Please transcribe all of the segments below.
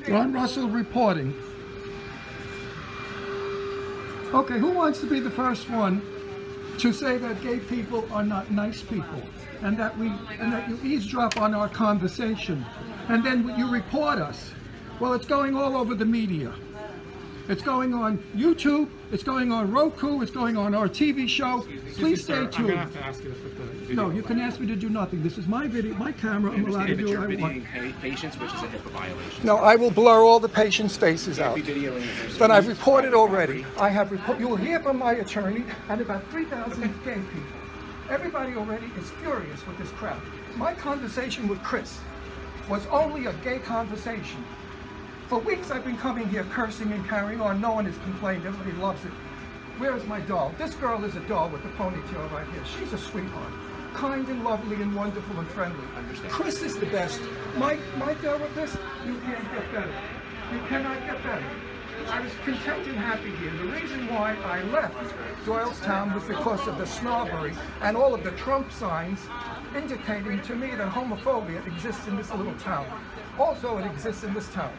Ron Russell reporting. Okay, who wants to be the first one to say that gay people are not nice people, and that you eavesdrop on our conversation, and then you report us? Well, it's going all over the media. It's going on YouTube, it's going on Roku, it's going on our TV show. Please stay tuned. I'm going to have to ask you to put the video. No, you can ask me to do nothing. This is my video, my camera. I'm allowed to do what I want. Patients, which is a HIPAA violation. No, I will blur all the patients' faces out. But I've reported already. I have reported. You will hear from my attorney and about 3,000 gay people. Everybody already is furious with this crap. My conversation with Chris was only a gay conversation. For weeks I've been coming here cursing and carrying on. No one has complained. Everybody loves it. Where's my doll? This girl is a doll with the ponytail right here. She's a sweetheart. Kind and lovely and wonderful and friendly. Chris is the best. My therapist, you can't get better. You cannot get better. I was content and happy here. The reason why I left Doylestown was because of the snobbery and all of the Trump signs indicating to me that homophobia exists in this little town. Also, it exists in this town.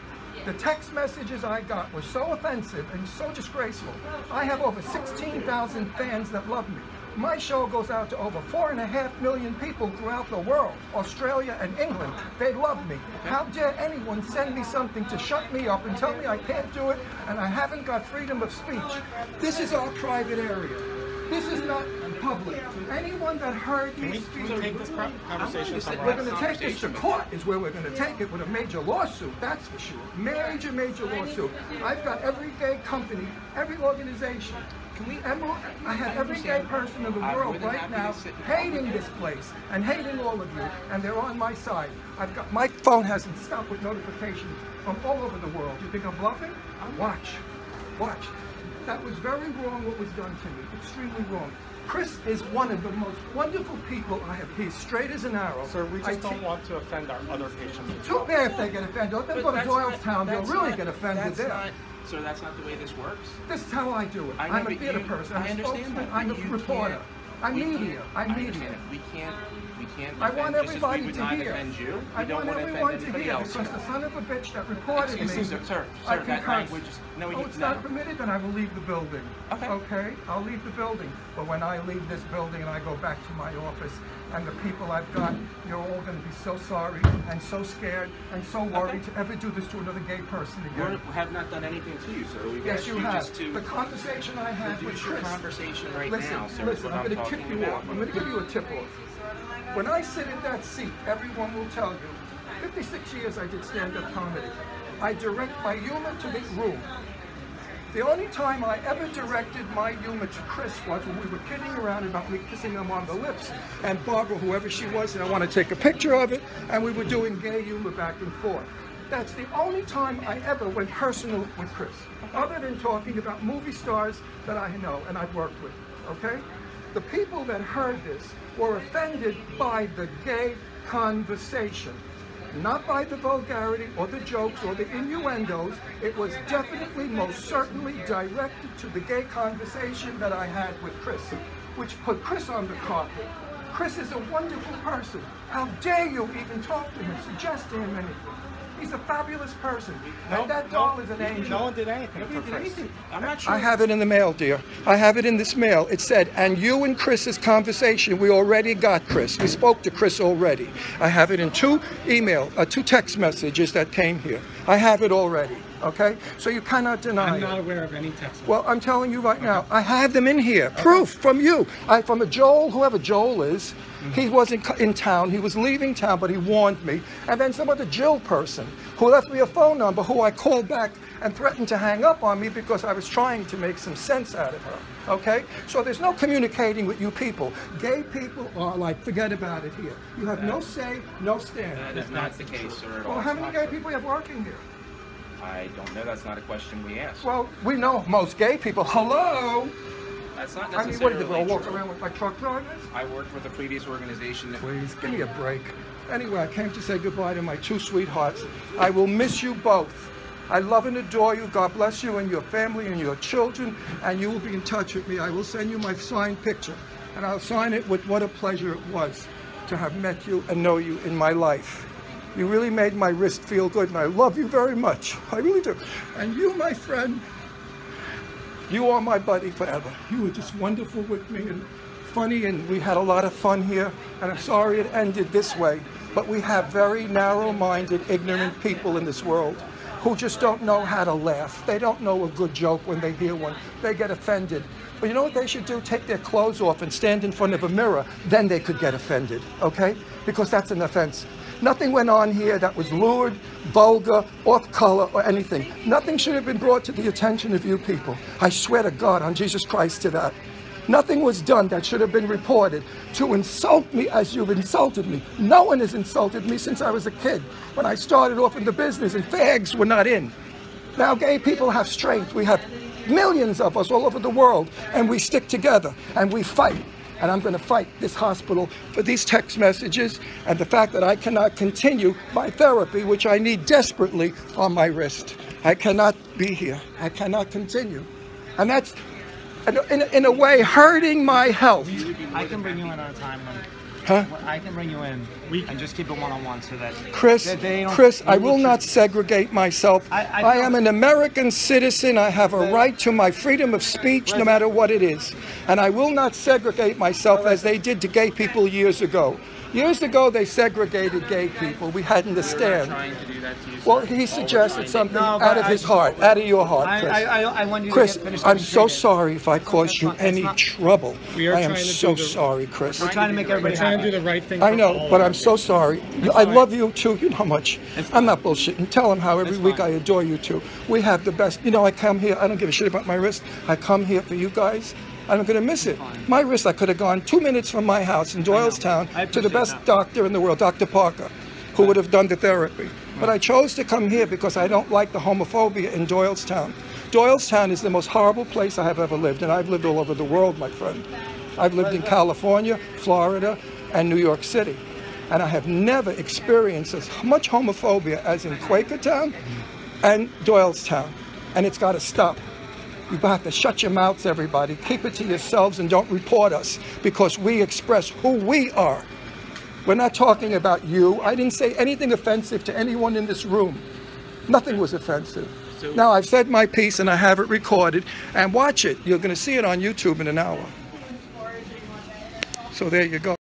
The text messages I got were so offensive and so disgraceful. I have over 16,000 fans that love me. My show goes out to over 4.5 million people throughout the world, Australia and England. They love me. How dare anyone send me something to shut me up and tell me I can't do it and I haven't got freedom of speech? This is our private area. This is not public. Anyone that heard me speak, take this conversation somewhere. we're going to take this to court is where we're going to take it, with a major lawsuit, that's for sure. Major lawsuit. I've got every gay company, every organization. I have every gay person in the world right now hating this place and hating all of you, and they're on my side. My phone hasn't stopped with notifications from all over the world. You think I'm bluffing? Watch. That was very wrong what was done to me, extremely wrong. Chris is one of the most wonderful people I have. He's straight as an arrow. Sir, we just don't want to offend our other patients. Too bad if they get offended. Let them go to Doylestown, they'll really get offended there. Sir, that's not the way this works. This is how I do it. I'm a theater person, I'm a spokesman, I'm a reporter. I'm media. We can't. I want everybody to hear. You. I want everyone to hear because the son of a bitch that reported me. Sir, that language is... it's not permitted, then I will leave the building. Okay? I'll leave the building. But when I leave this building and I go back to my office and the people I've got, you're all going to be so sorry and so scared and so worried to ever do this to another gay person again. We have not done anything to you, sir. We've yes, you have. Just to the conversation I had with Chris. Conversation right listen, now, sir. Listen, I'm going to tip you off. I'm going to give you a tip off. When I sit in that seat, everyone will tell you, 56 years I did stand-up comedy. I direct my humor to the room. The only time I ever directed my humor to Chris was when we were kidding around about me kissing him on the lips, and Barbara, whoever she was, and I want to take a picture of it, and we were doing gay humor back and forth. That's the only time I ever went personal with Chris, other than talking about movie stars that I know and I've worked with, okay? The people that heard this were offended by the gay conversation, not by the vulgarity or the jokes or the innuendos. It was definitely, most certainly directed to the gay conversation that I had with Chris, which put Chris on the carpet. Chris is a wonderful person. How dare you even talk to him, suggest to him anything? He's a fabulous person. And that doll is an angel. No one did anything for Chris. I'm not sure. I have it in the mail, dear. I have it in this mail. It said, and you and Chris's conversation, we already got Chris. We spoke to Chris already. I have it in two text messages that came here. I have it already. Okay? So you cannot deny it. I'm not aware of any text. Well, I'm telling you right now, I have them in here. Proof from you. From a Joel, whoever Joel is. He wasn't in town. He was leaving town, but he warned me. And then some other Jill person who left me a phone number who I called back and threatened to hang up on me because I was trying to make some sense out of her. Okay? So there's no communicating with you people. Gay people are like, forget about it here. You have no say, no stand. That is not the case, sir, at all. Well, how many gay people you have working here? I don't know. That's not a question we ask. Well, we know most gay people. Hello? That's not I necessarily mean, what did they walk true. around with like truck drivers? I worked with a previous organization that... Please, give me a break. Anyway, I came to say goodbye to my two sweethearts. I will miss you both. I love and adore you. God bless you and your family and your children, and you will be in touch with me. I will send you my signed picture, and I'll sign it with what a pleasure it was to have met you and know you in my life. You really made my wrist feel good, and I love you very much. I really do. And you, my friend, you are my buddy forever. You were just wonderful with me and funny, and we had a lot of fun here. And I'm sorry it ended this way, but we have very narrow-minded, ignorant people in this world who just don't know how to laugh. They don't know a good joke when they hear one. They get offended. But you know what they should do? Take their clothes off and stand in front of a mirror. Then they could get offended, okay? Because that's an offense. Nothing went on here that was lewd, vulgar, off color, or anything. Nothing should have been brought to the attention of you people. I swear to God, on Jesus Christ, to that. Nothing was done that should have been reported to insult me as you've insulted me. No one has insulted me since I was a kid, when I started off in the business and fags were not in. Now gay people have strength. We have millions of us all over the world, and we stick together and we fight. And I'm going to fight this hospital for these text messages and the fact that I cannot continue my therapy, which I need desperately, on my wrist. I cannot be here. I cannot continue. And that's, in a way, hurting my health. I can bring you in on a time when... Huh? I can bring you in and just keep it one-on-one so that... Chris, I will not segregate myself. I am an American citizen. I have a right to my freedom of speech, no matter what it is. And I will not segregate myself as they did to gay people years ago. Years ago, they segregated gay people. We hadn't understand. Well, he suggested something out of his heart, out of your heart, Chris. I want you to Chris, get finished. I'm so sorry if I caused you any trouble. I am so sorry, Chris. We're trying to make everybody happy. We're trying to do the right thing. I know, but I'm so sorry. I love you too. You know how much. I'm not bullshitting. Tell him how every week I adore you too. We have the best. You know, I come here. I don't give a shit about my wrist. I come here for you guys. I'm going to miss it. My wrist, I could have gone 2 minutes from my house in Doylestown to the best doctor in the world, Dr. Parker, who would have done the therapy. But I chose to come here because I don't like the homophobia in Doylestown. Doylestown is the most horrible place I have ever lived, and I've lived all over the world, my friend. I've lived in California, Florida, and New York City. And I have never experienced as much homophobia as in Quakertown and Doylestown. And it's got to stop. You have to shut your mouths, everybody. Keep it to yourselves and don't report us, because we express who we are. We're not talking about you. I didn't say anything offensive to anyone in this room. Nothing was offensive. Now, I've said my piece and I have it recorded. And watch it. You're going to see it on YouTube in an hour. So there you go.